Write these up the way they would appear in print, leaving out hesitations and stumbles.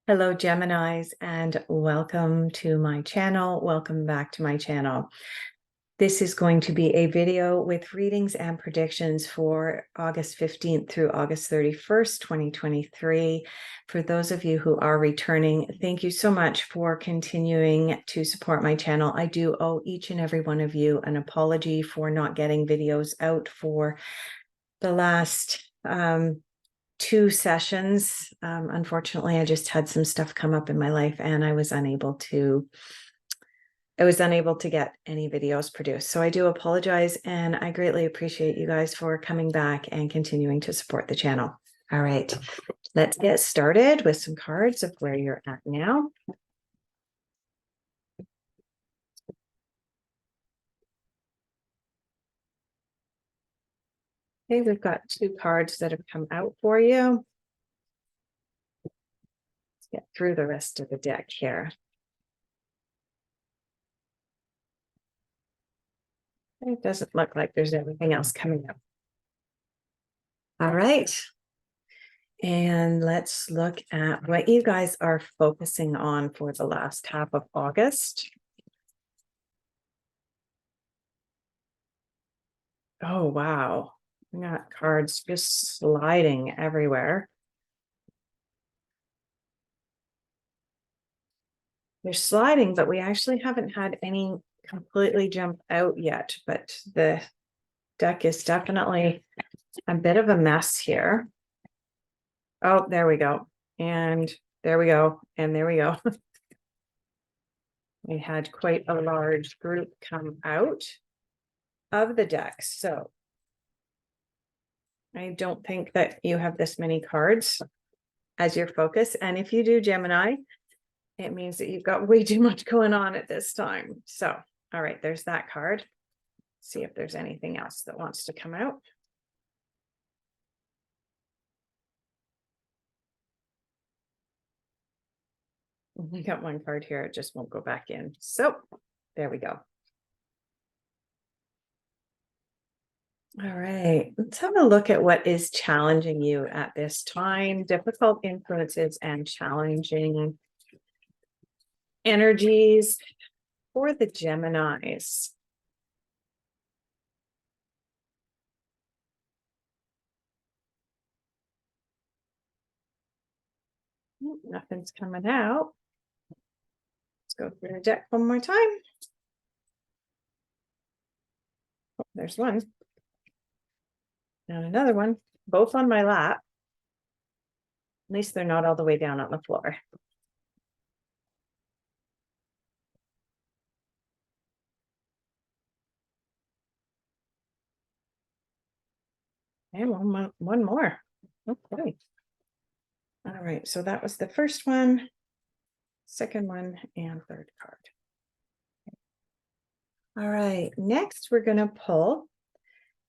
Hello, Geminis, and welcome to my channel. Welcome back to my channel. This is going to be a video with readings and predictions for August 15th through August 31st, 2023. For those of you who are returning, thank you so much for continuing to support my channel. I do owe each and every one of you an apology for not getting videos out for the last two sessions. Unfortunately, I just had some stuff come up in my life and I was unable to get any videos produced. So I do apologize, and I greatly appreciate you guys for coming back and continuing to support the channel. All right, let's get started with some cards of where you're at now. Okay, we've got two cards that have come out for you. Let's get through the rest of the deck here. It doesn't look like there's anything else coming up. All right. And let's look at what you guys are focusing on for the last half of August. Oh, wow. We got cards just sliding everywhere. They're sliding, but we actually haven't had any completely jump out yet. But the deck is definitely a bit of a mess here. Oh, there we go. And there we go. And there we go. We had quite a large group come out of the deck. So I don't think that you have this many cards as your focus. And if you do, Gemini, it means that you've got way too much going on at this time. So, all right, there's that card. See if there's anything else that wants to come out. We got one card here. It just won't go back in. So there we go. All right, let's have a look at what is challenging you at this time. Difficult influences and challenging energies for the Geminis. Nothing's coming out. Let's go through the deck one more time. Oh, there's one. And another one, both on my lap. At least they're not all the way down on the floor. And one more. Okay. All right, so that was the first one, second one, and third card. All right, next we're going to pull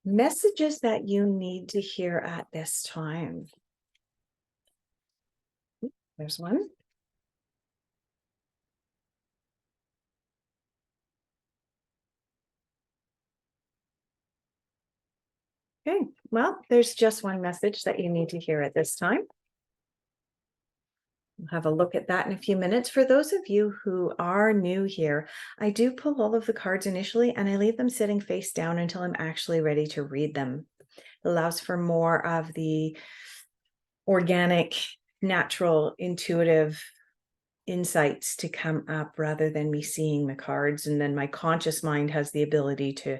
messages that you need to hear at this time. There's one. Okay, well, there's just one message that you need to hear at this time. We'll have a look at that in a few minutes. For those of you who are new here, I do pull all of the cards initially and I leave them sitting face down until I'm actually ready to read them. It allows for more of the organic, natural, intuitive insights to come up rather than me seeing the cards. And then my conscious mind has the ability to,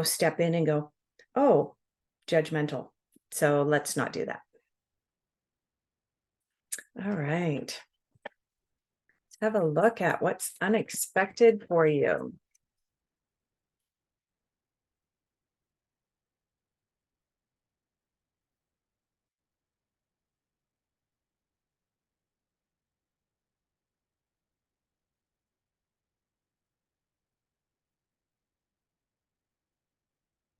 step in and go, oh, judgmental. So let's not do that. All right. Let's have a look at what's unexpected for you.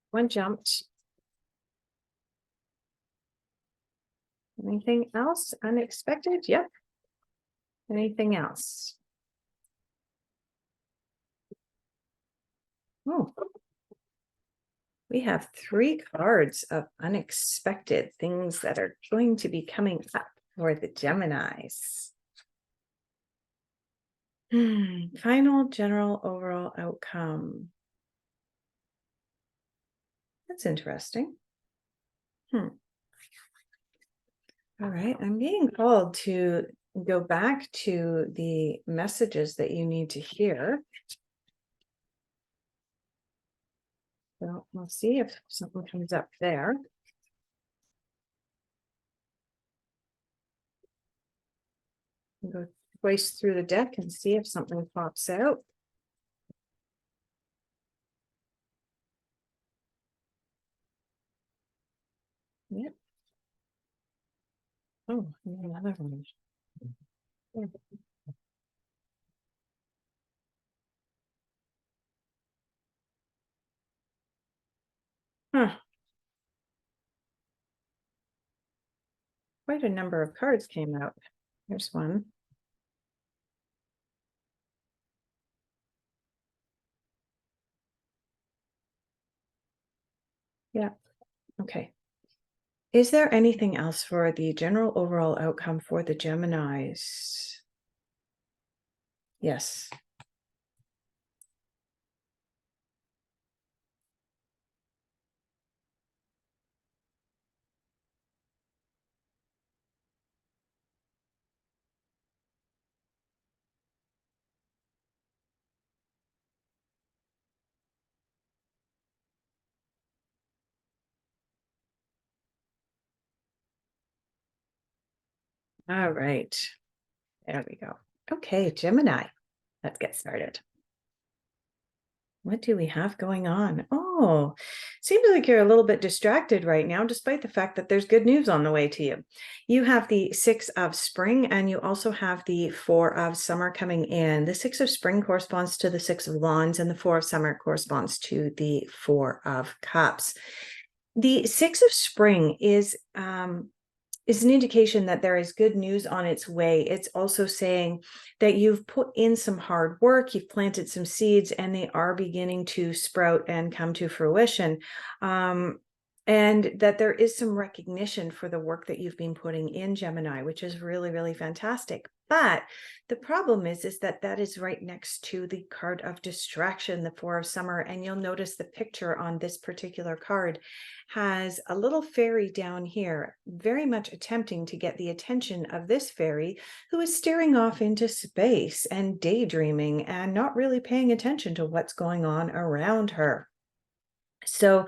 One jumped. Anything else unexpected? Yep. Anything else? Oh, we have three cards of unexpected things that are going to be coming up for the Geminis. Final general overall outcome. That's interesting. All right, I'm being called to go back to the messages that you need to hear. So we'll see if something comes up there. Go twice through the deck and see if something pops out. Yep. Oh, another one. Huh. Quite a number of cards came out. Here's one. Yeah. Okay. Is there anything else for the general overall outcome for the Geminis? Yes. All right. There we go. Okay, Gemini. Let's get started. What do we have going on? Oh, seems like you're a little bit distracted right now, despite the fact that there's good news on the way to you. You have the Six of Spring, and you also have the Four of Summer coming in. The Six of Spring corresponds to the Six of Wands, and the Four of Summer corresponds to the Four of Cups. The Six of Spring is an indication that there is good news on its way. It's also saying that you've put in some hard work, you've planted some seeds, and they are beginning to sprout and come to fruition. And that there is some recognition for the work that you've been putting in, Gemini, which is really, really fantastic. But the problem is that that is right next to the card of distraction, the Four of Summer. And you'll notice the picture on this particular card has a little fairy down here, very much attempting to get the attention of this fairy who is staring off into space and daydreaming and not really paying attention to what's going on around her. So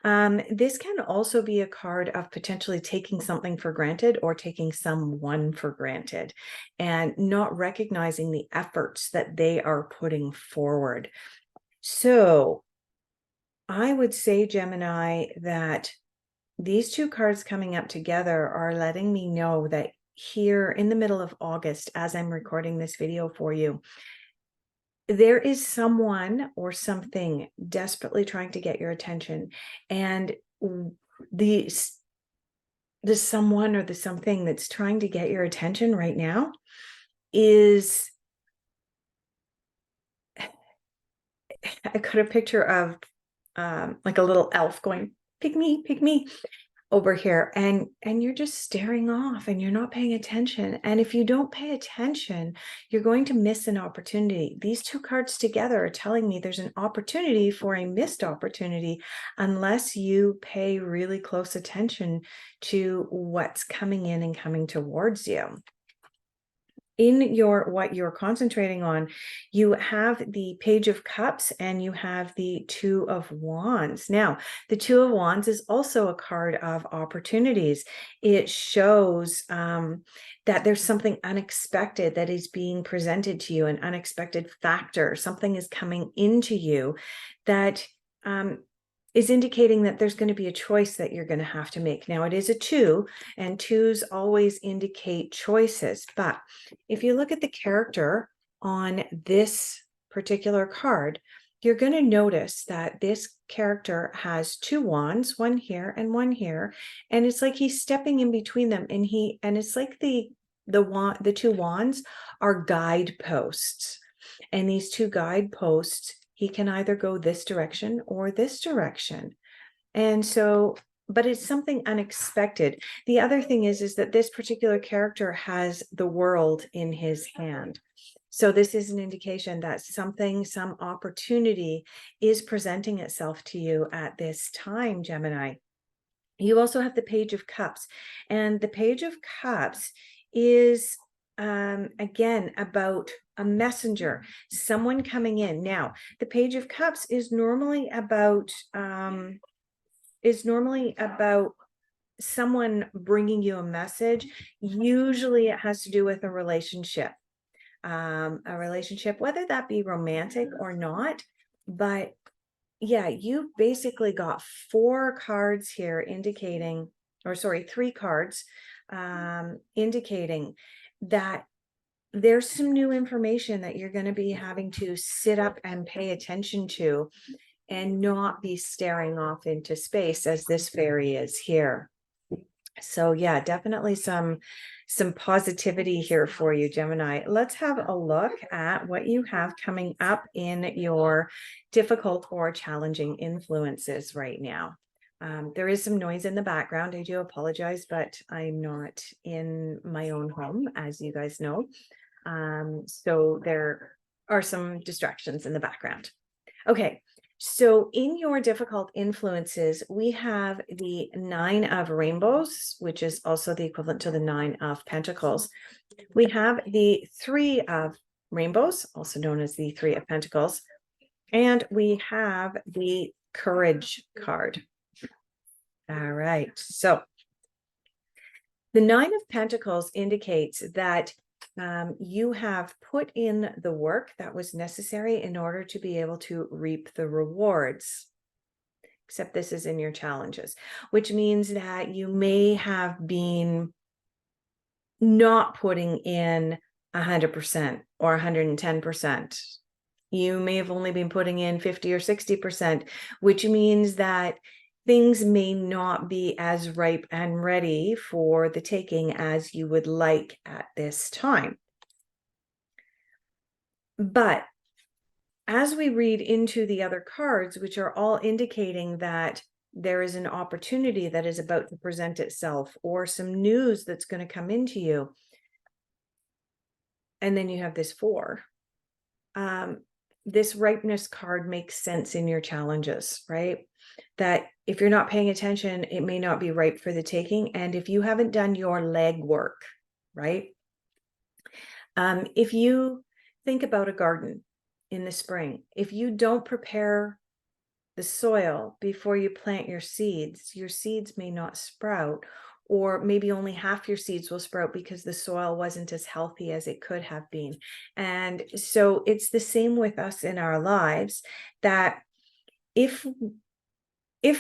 this can also be a card of potentially taking something for granted or taking someone for granted and not recognizing the efforts that they are putting forward. So I would say, Gemini, that these two cards coming up together are letting me know that here in the middle of August, as I'm recording this video for you, there is someone or something desperately trying to get your attention. And the someone or the something that's trying to get your attention right now is, I got a picture of like a little elf going, pick me over here, and you're just staring off and you're not paying attention. And if you don't pay attention, you're going to miss an opportunity. These two cards together are telling me there's an opportunity for a missed opportunity unless you pay really close attention to what's coming in and coming towards you. In what you're concentrating on, you have the Page of Cups and you have the Two of Wands. Now, the Two of Wands is also a card of opportunities. It shows that there's something unexpected that is being presented to you, an unexpected factor. Something is coming into you that is indicating that there's going to be a choice that you're going to have to make. Now, it is a two, and twos always indicate choices. But if you look at the character on this particular card, you're going to notice that this character has two wands, one here and one here. And it's like he's stepping in between them. And it's like the two wands are guideposts. And these two guideposts, he can either go this direction or this direction. And so, but it's something unexpected. The other thing is that this particular character has the world in his hand. So this is an indication that some opportunity is presenting itself to you at this time, Gemini. You also have the Page of Cups, and the Page of Cups is again about a messenger, someone coming in. Now, the Page of Cups is normally about someone bringing you a message. Usually it has to do with a relationship, whether that be romantic or not. But yeah, you basically got 4 cards here indicating, or sorry, 3 cards indicating that there's some new information that you're going to be having to sit up and pay attention to and not be staring off into space as this fairy is here. So yeah, definitely some positivity here for you, Gemini. Let's have a look at what you have coming up in your difficult or challenging influences right now. There is some noise in the background. I do apologize, but I'm not in my own home, as you guys know. So there are some distractions in the background. Okay, so in your difficult influences, we have the 9 of Rainbows, which is also the equivalent to the 9 of Pentacles. We have the 3 of Rainbows, also known as the 3 of Pentacles. And we have the Courage card. All right, so the 9 of Pentacles indicates that you have put in the work that was necessary in order to be able to reap the rewards. Except this is in your challenges, which means that you may have been not putting in 100% or 110%. You may have only been putting in 50 or 60%, which means that things may not be as ripe and ready for the taking as you would like at this time. But as we read into the other cards, which are all indicating that there is an opportunity that is about to present itself, or some news that's going to come into you, and then you have this 4. This ripeness card makes sense in your challenges, right? That if you're not paying attention, it may not be ripe for the taking. And if you haven't done your legwork, right? If you think about a garden in the spring, if you don't prepare the soil before you plant your seeds may not sprout, or maybe only half your seeds will sprout because the soil wasn't as healthy as it could have been. And so it's the same with us in our lives, that if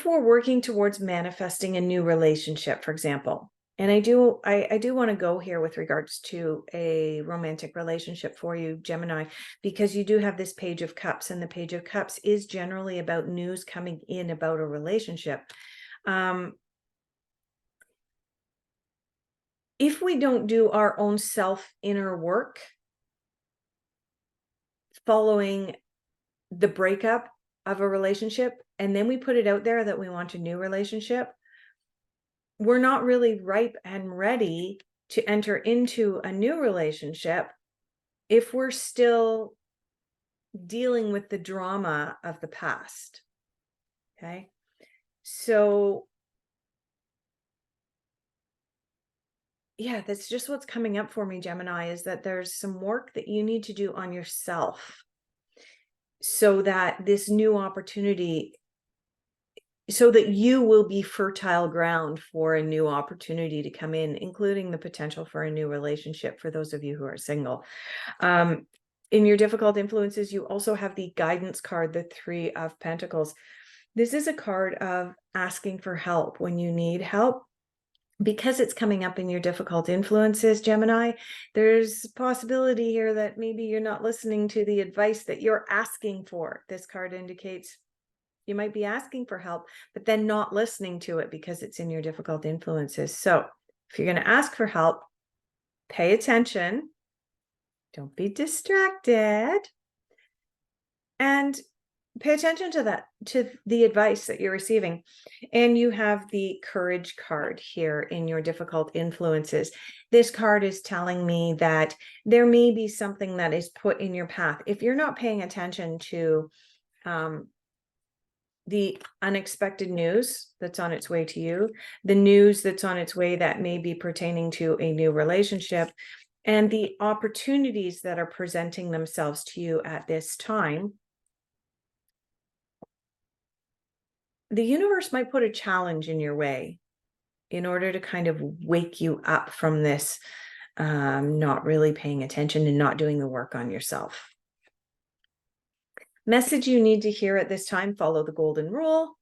we're working towards manifesting a new relationship, for example, and I do want to go here with regards to a romantic relationship for you, Gemini, because you do have this Page of Cups, and the Page of Cups is generally about news coming in about a relationship. If we don't do our own inner work following the breakup of a relationship, and then we put it out there that we want a new relationship, we're not really ripe and ready to enter into a new relationship if we're still dealing with the drama of the past. Okay. So yeah, that's just what's coming up for me, Gemini, is that there's some work that you need to do on yourself so that this new opportunity, so that you will be fertile ground for a new opportunity to come in, including the potential for a new relationship for those of you who are single. In your difficult influences, you also have the Guidance card, the 3 of Pentacles. This is a card of asking for help when you need help. Because it's coming up in your difficult influences, Gemini, there's a possibility here that maybe you're not listening to the advice that you're asking for. This card indicates you might be asking for help, but then not listening to it because it's in your difficult influences. So if you're going to ask for help, pay attention. Don't be distracted. And pay attention to that, to the advice that you're receiving. And you have the courage card here in your difficult influences. This card is telling me that there may be something that is put in your path. If you're not paying attention to the unexpected news that's on its way to you, the news that's on its way that may be pertaining to a new relationship, and the opportunities that are presenting themselves to you at this time, the universe might put a challenge in your way in order to kind of wake you up from this not really paying attention and not doing the work on yourself. Message you need to hear at this time: follow the golden rule.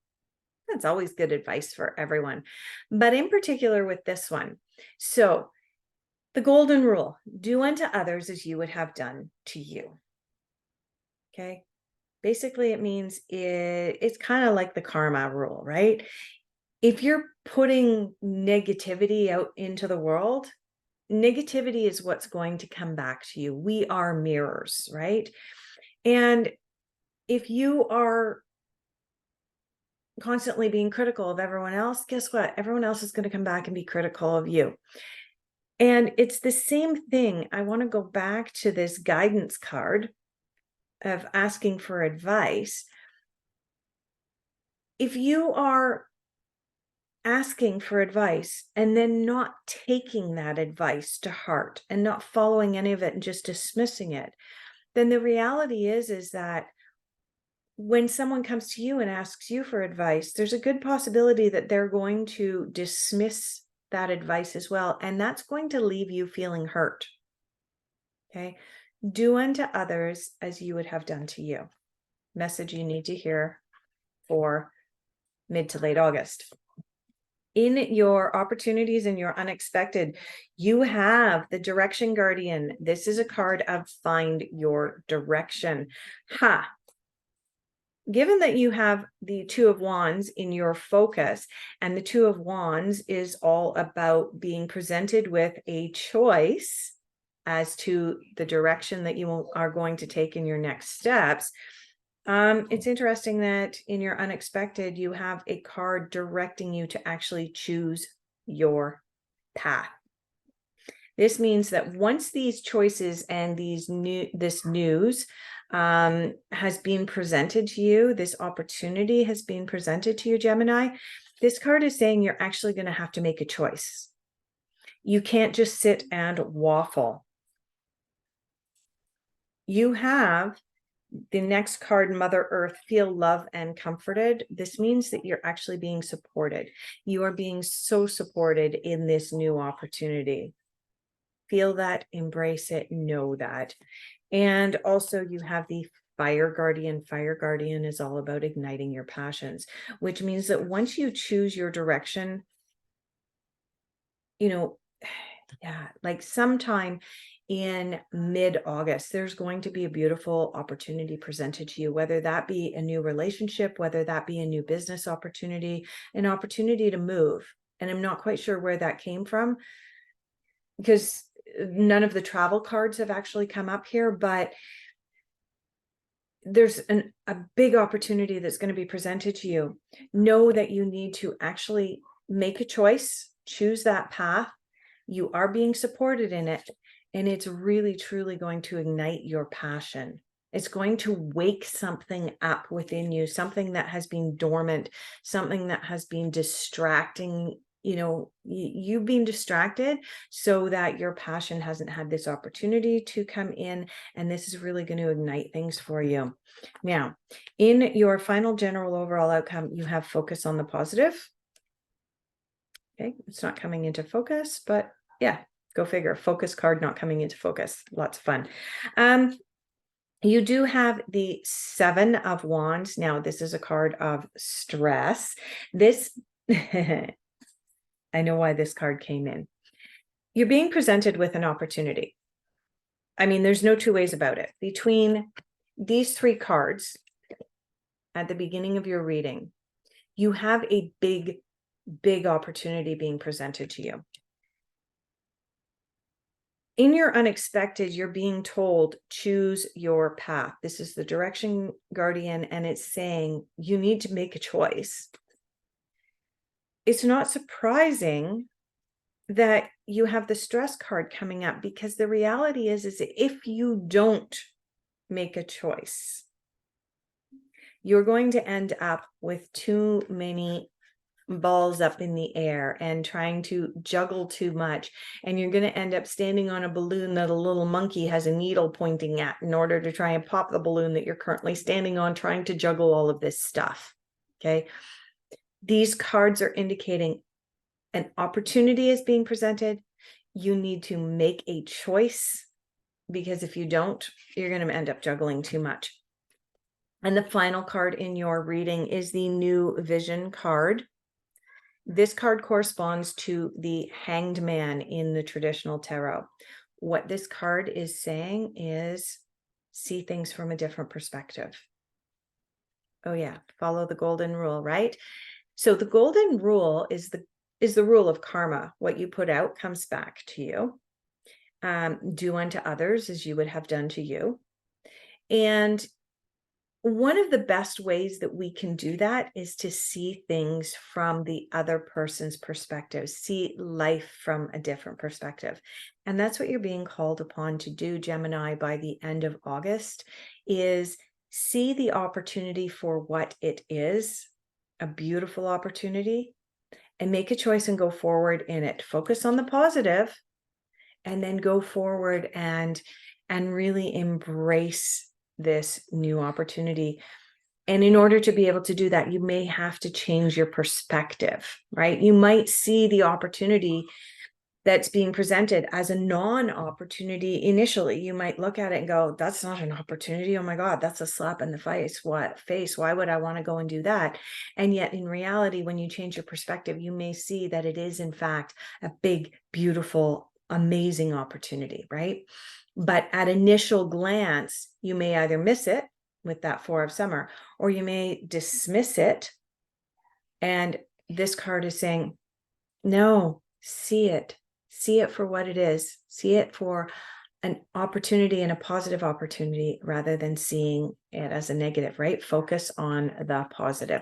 That's always good advice for everyone, but in particular with this one. So the golden rule: do unto others as you would have done to you. Okay. Basically, it means it's kind of like the karma rule, right? If you're putting negativity out into the world, negativity is what's going to come back to you. We are mirrors, right? And if you are constantly being critical of everyone else, guess what? Everyone else is going to come back and be critical of you. And it's the same thing. I want to go back to this guidance card of asking for advice. If you are asking for advice and then not taking that advice to heart and not following any of it and just dismissing it, then the reality is that when someone comes to you and asks you for advice, there's a good possibility that they're going to dismiss that advice as well. And that's going to leave you feeling hurt. Okay. Do unto others as you would have done to you. Message you need to hear for mid to late August. In your opportunities and your unexpected, you have the direction guardian. This is a card of find your direction. Given that you have the Two of Wands in your focus, and the Two of Wands is all about being presented with a choice as to the direction that you are going to take in your next steps, it's interesting that in your unexpected, you have a card directing you to actually choose your path. This means that once these choices and this news has been presented to you, this opportunity has been presented to you, Gemini, this card is saying you're actually going to have to make a choice. You can't just sit and waffle. You have the next card, Mother Earth, feel love and comforted. This means that you're actually being supported. You are being so supported in this new opportunity. Feel that, embrace it, know that. And also you have the Fire Guardian. Fire Guardian is all about igniting your passions, which means that once you choose your direction, like sometime in mid-August, there's going to be a beautiful opportunity presented to you, whether that be a new relationship, whether that be a new business opportunity, an opportunity to move. And I'm not quite sure where that came from because none of the travel cards have actually come up here, but there's a big opportunity that's going to be presented to you. Know that you need to actually make a choice, choose that path. You are being supported in it, and it's really, truly going to ignite your passion. It's going to wake something up within you, something that has been dormant, something that has been distracting. You've been distracted so that your passion hasn't had this opportunity to come in, and this is really going to ignite things for you. Now, in your final general overall outcome, you have focus on the positive. Okay, it's not coming into focus, but yeah, go figure. Focus card not coming into focus. Lots of fun. You do have the Seven of Wands. Now, this is a card of stress. This, I know why this card came in. You're being presented with an opportunity. I mean, there's no two ways about it. Between these three cards at the beginning of your reading, you have a big opportunity being presented to you. In your unexpected, you're being told, choose your path. This is the direction guardian, and it's saying you need to make a choice. It's not surprising that you have the stress card coming up, because the reality is if you don't make a choice, you're going to end up with too many balls up in the air and trying to juggle too much, and you're going to end up standing on a balloon that a little monkey has a needle pointing at in order to try and pop the balloon that you're currently standing on, trying to juggle all of this stuff. Okay, these cards are indicating an opportunity is being presented. You need to make a choice, because if you don't, you're going to end up juggling too much. And the final card in your reading is the New Vision card. This card corresponds to the Hanged Man in the traditional tarot. What this card is saying is see things from a different perspective. Oh yeah, follow the golden rule, right? So the golden rule is the rule of karma. What you put out comes back to you. Do unto others as you would have done to you. And one of the best ways that we can do that is to see things from the other person's perspective, see life from a different perspective. And that's what you're being called upon to do, Gemini, by the end of August, is see the opportunity for what it is, a beautiful opportunity, and make a choice and go forward in it. Focus on the positive, and then go forward and really embrace this new opportunity. And in order to be able to do that, you may have to change your perspective, right? You might see the opportunity that's being presented as a non-opportunity initially. You might look at it and go, that's not an opportunity. Oh my God, that's a slap in the face. Why would I want to go and do that? And yet in reality, when you change your perspective, you may see that it is in fact a big, beautiful, amazing opportunity, right? But at initial glance, you may either miss it with that Four of Summer, or you may dismiss it. And this card is saying, no, see it for what it is, see it for an opportunity and a positive opportunity rather than seeing it as a negative, right? Focus on the positive.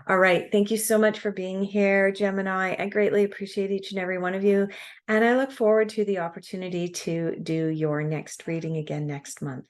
All right. Thank you so much for being here, Gemini. I greatly appreciate each and every one of you. And I look forward to the opportunity to do your next reading again next month.